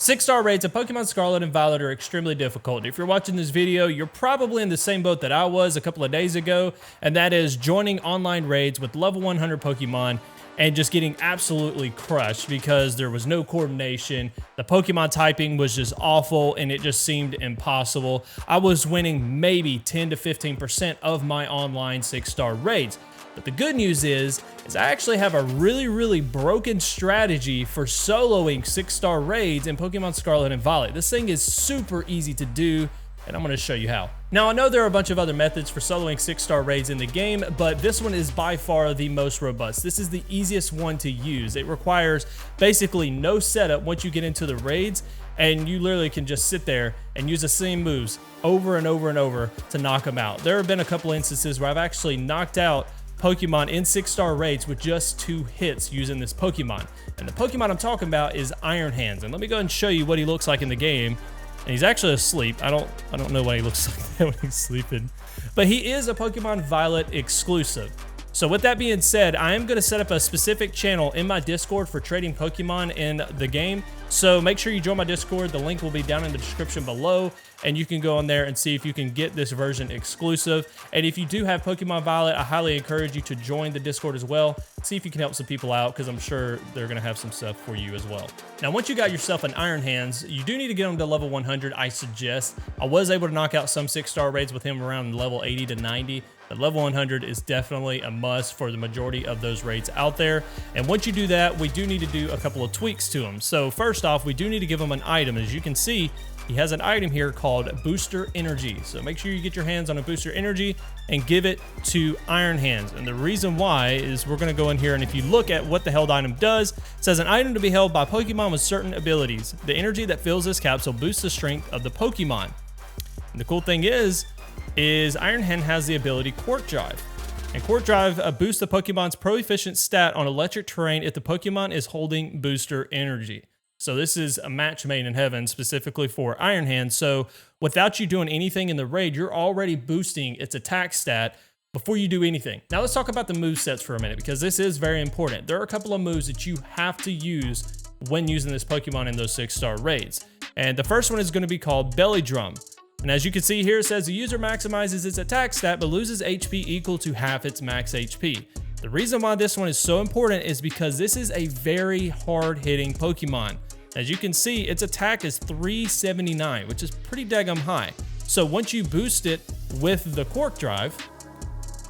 6-star raids of Pokemon Scarlet and Violet are extremely difficult. If you're watching this video, you're probably in the same boat that I was a couple of days ago, and that is joining online raids with level 100 Pokemon and just getting absolutely crushed because there was no coordination. The Pokemon typing was just awful and it just seemed impossible. I was winning maybe 10 to 15% of my online 6-star raids. But the good news is I actually have a really broken strategy for soloing 6-star raids in Pokemon Scarlet and Violet. This thing is super easy to do, and I'm gonna show you how. Now, I know there are a bunch of other methods for soloing 6-star raids in the game, but this one is by far the most robust. This is the easiest one to use. It requires basically no setup once you get into the raids, and you literally can just sit there and use the same moves over and over and over to knock them out. There have been a couple instances where I've actually knocked out Pokemon in 6-star raids with just 2 hits using this Pokemon. And the Pokemon I'm talking about is Iron Hands. And let me go ahead and show you what he looks like in the game. And he's actually asleep. I don't know what he looks like when he's sleeping. But he is a Pokemon Violet exclusive. So with that being said, I am going to set up a specific channel in my Discord for trading Pokemon in the game. So make sure you join my Discord. The link will be down in the description below, and you can go on there and see if you can get this version exclusive. And if you do have Pokemon Violet, I highly encourage you to join the Discord as well. See if you can help some people out, because I'm sure they're going to have some stuff for you as well. Now, once you got yourself an Iron Hands, you do need to get them to level 100, I suggest. I was able to knock out some 6-star raids with him around level 80 to 90. But level 100 is definitely a must for the majority of those raids out there. And once you do that, we do need to do a couple of tweaks to him. So first off, we do need to give him an item. As you can see, he has an item here called Booster Energy. So make sure you get your hands on a Booster Energy and give it to Iron Hands. And the reason why is we're going to go in here, and if you look at what the held item does, it says an item to be held by Pokemon with certain abilities. The energy that fills this capsule boosts the strength of the Pokemon. And the cool thing is Iron Hand has the ability Quark Drive. And Quark Drive boosts the Pokemon's proficient stat on electric terrain if the Pokemon is holding Booster Energy. So this is a match made in heaven specifically for Iron Hand. So without you doing anything in the raid, you're already boosting its attack stat before you do anything. Now let's talk about the movesets for a minute, because this is very important. There are a couple of moves that you have to use when using this Pokemon in those 6-star raids. And the first one is going to be called Belly Drum. And as you can see here, it says the user maximizes its attack stat but loses HP equal to half its max HP. The reason why this one is so important is because this is a very hard-hitting Pokemon. As you can see, its attack is 379, which is pretty daggum high. So once you boost it with the Quark Drive,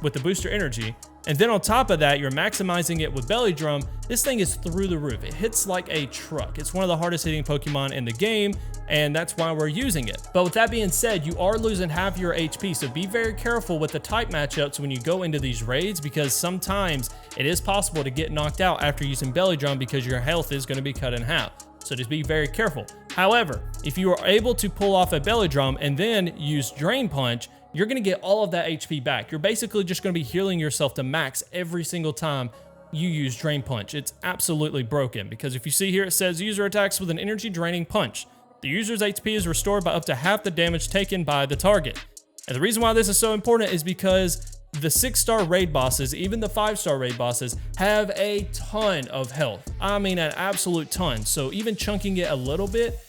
with the Booster Energy, and then on top of that, you're maximizing it with Belly Drum, this thing is through the roof. It hits like a truck. It's one of the hardest hitting Pokemon in the game, and that's why we're using it. But with that being said, you are losing half your HP, so be very careful with the type matchups when you go into these raids, because sometimes it is possible to get knocked out after using Belly Drum because your health is going to be cut in half. So just be very careful. However, if you are able to pull off a Belly Drum and then use Drain Punch, you're going to get all of that HP back. You're basically just going to be healing yourself to max every single time you use Drain Punch. It's absolutely broken, because if you see here, it says user attacks with an energy draining punch. The user's HP is restored by up to half the damage taken by the target. And the reason why this is so important is because the 6-star raid bosses, even the 5-star raid bosses, have a ton of health. I mean, an absolute ton. So even chunking it a little bit,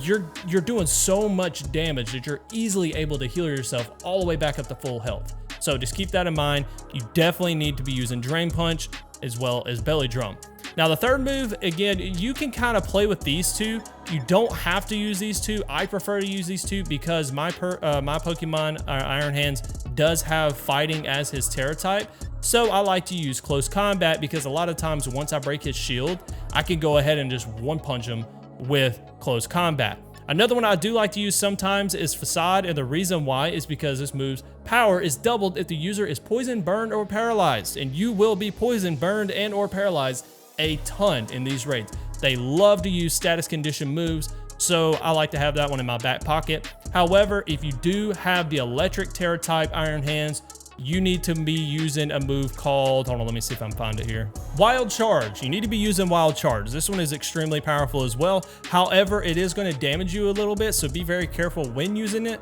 you're doing so much damage that you're easily able to heal yourself all the way back up to full health. So just keep that in mind. You definitely need to be using Drain Punch as well as Belly Drum. Now the third move, again, you can kind of play with these two. You don't have to use these two. I prefer to use these two because my Pokemon Iron Hands does have fighting as his Terra type. So I like to use Close Combat, because a lot of times once I break his shield, I can go ahead and just one punch him with Close Combat. Another one I do like to use sometimes is Facade, and the reason why is because this move's power is doubled if the user is poisoned, burned, or paralyzed. And you will be poisoned, burned, and or paralyzed a ton in these raids. They love to use status condition moves, so I like to have that one in my back pocket. However, if you do have the electric Terra type Iron Hands, you need to be using a move called, hold on, let me see if I can find it here. Wild Charge. You need to be using Wild Charge. This one is extremely powerful as well. However, it is going to damage you a little bit, so be very careful when using it.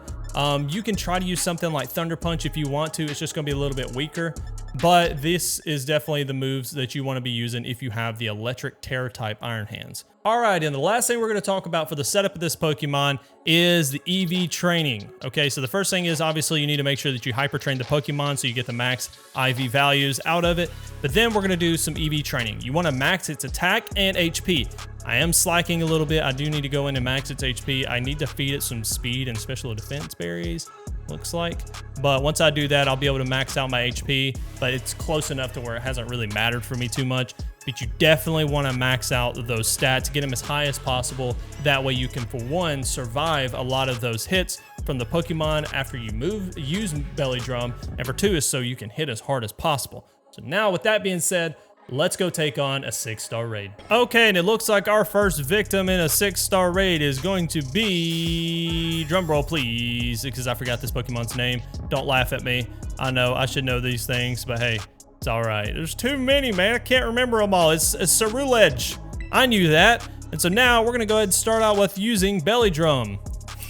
You can try to use something like Thunder Punch if you want to. It's just going to be a little bit weaker. But this is definitely the moves that you want to be using if you have the electric Terra type Iron Hands. All right, and the last thing we're going to talk about for the setup of this Pokemon is the EV training. Okay, so the first thing is obviously you need to make sure that you hyper train the Pokemon so you get the max IV values out of it. But then we're going to do some EV training. You want to max its attack and HP. I am slacking a little bit. I do need to go in and max its HP. I need to feed it some speed and special defense berries, looks like. But once I do that, I'll be able to max out my HP, but it's close enough to where it hasn't really mattered for me too much. But you definitely want to max out those stats, get them as high as possible. That way you can, for one, survive a lot of those hits from the Pokemon after you use Belly Drum, and for two is so you can hit as hard as possible. So now with that being said, let's go take on a 6-star raid. Okay, and it looks like our first victim in a 6-star raid is going to be, drumroll please, because I forgot this Pokemon's name. Don't laugh at me. I know I should know these things, but hey, it's all right. There's too many, man. I can't remember them all. It's Scarlet. I knew that. And so now we're gonna go ahead and start out with using Belly Drum.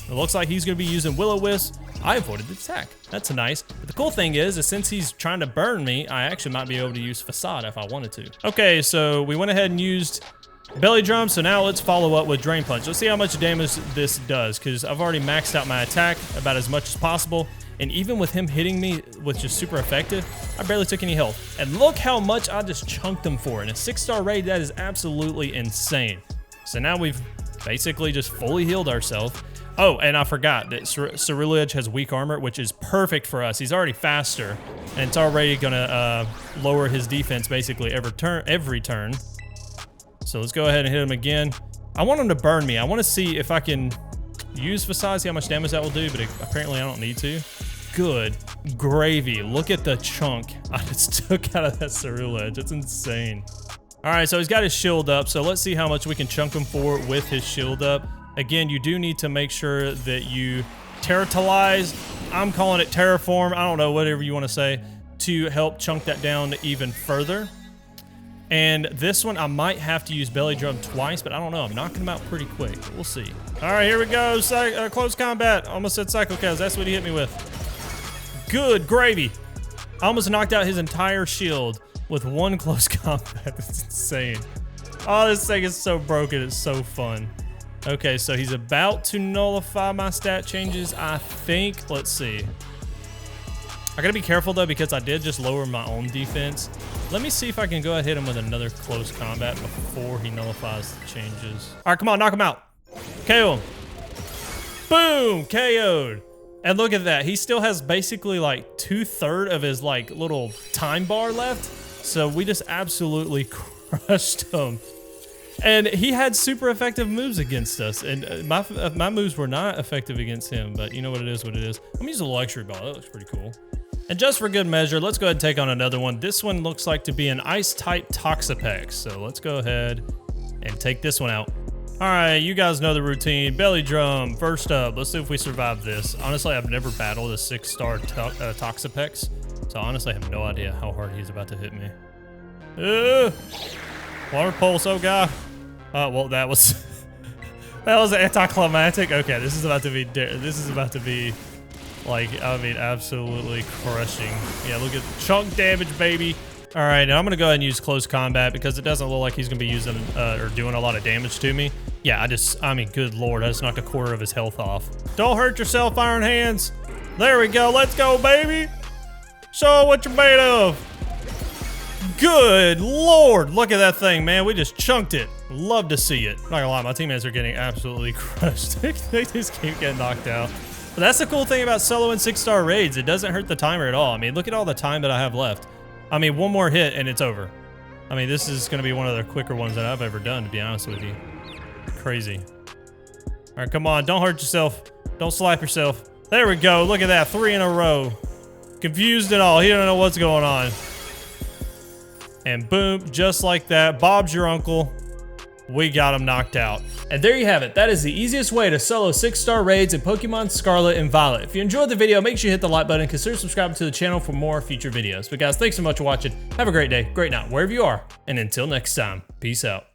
It looks like he's gonna be using Will-O-Wisp. I avoided the attack. That's nice. But the cool thing is since he's trying to burn me, I actually might be able to use Facade if I wanted to. Okay, so we went ahead and used Belly Drum, so now let's follow up with Drain Punch. Let's see how much damage this does, because I've already maxed out my attack about as much as possible. And even with him hitting me, which is super effective, I barely took any health. And look how much I just chunked him for. In a 6-star raid, that is absolutely insane. So now we've basically just fully healed ourselves. Oh, and I forgot that Scarlet has weak armor, which is perfect for us. He's already faster, and it's already gonna lower his defense basically every turn. So let's go ahead and hit him again. I want him to burn me. I want to see if I can use Facade, see how much damage that will do, but apparently I don't need to. Good gravy. Look at the chunk I just took out of that Scarlet. It's insane. All right, so he's got his shield up, so let's see how much we can chunk him for with his shield up. Again, you do need to make sure that you territalize. I'm calling it terraform. I don't know, whatever you want to say, to help chunk that down even further. And this one, I might have to use Belly Drum twice, but I don't know. I'm knocking him out pretty quick. We'll see. All right, here we go. Close combat. Almost said Psycho Chaos. That's what he hit me with. Good gravy. I almost knocked out his entire shield with one close combat. That's insane. Oh, this thing is so broken. It's so fun. Okay, so he's about to nullify my stat changes, I think. Let's see. I gotta be careful though, because I did just lower my own defense. Let me see if I can go ahead and hit him with another close combat before he nullifies the changes. All right, come on, knock him out. KO him. Boom, KO'd. And look at that. He still has basically like 2/3 of his like little time bar left. So we just absolutely crushed him. And he had super effective moves against us, and my moves were not effective against him, but you know what it is, I'm gonna use a luxury ball. That looks pretty cool. And just for good measure, let's go ahead and take on another one. This one looks like to be an ice-type Toxapex, so let's go ahead and take this one out. All right, you guys know the routine. Belly Drum, first up. Let's see if we survive this. Honestly, I've never battled a 6-star Toxapex, so honestly, I have no idea how hard he's about to hit me. Water Pulse, oh god. Well, that was that was anticlimactic. Okay, this is about to be like, I mean, absolutely crushing. Yeah, look at chunk damage, baby. All right, now I'm gonna go ahead and use close combat because it doesn't look like he's gonna be using or doing a lot of damage to me. Yeah, I mean, good lord, I just knocked 1/4 of his health off. Don't hurt yourself, Iron Hands. There we go. Let's go, baby. Show what you're made of. Good lord, look at that thing, man. We just chunked it. Love to see it. Not gonna lie, my teammates are getting absolutely crushed. They just keep getting knocked out. But that's the cool thing about solo and 6-star raids. It doesn't hurt the timer at all. I mean, look at all the time that I have left. I mean, one more hit and it's over. I mean, this is gonna be one of the quicker ones that I've ever done, to be honest with you. Crazy. All right, come on, don't hurt yourself. Don't slap yourself. There we go, look at that, 3 in a row. Confused and all, he don't know what's going on. And boom, just like that, Bob's your uncle. We got him knocked out. And there you have it. That is the easiest way to solo 6-star raids in Pokemon Scarlet and Violet. If you enjoyed the video, make sure you hit the like button and consider subscribing to the channel for more future videos. But guys, thanks so much for watching. Have a great day, great night, wherever you are. And until next time, peace out.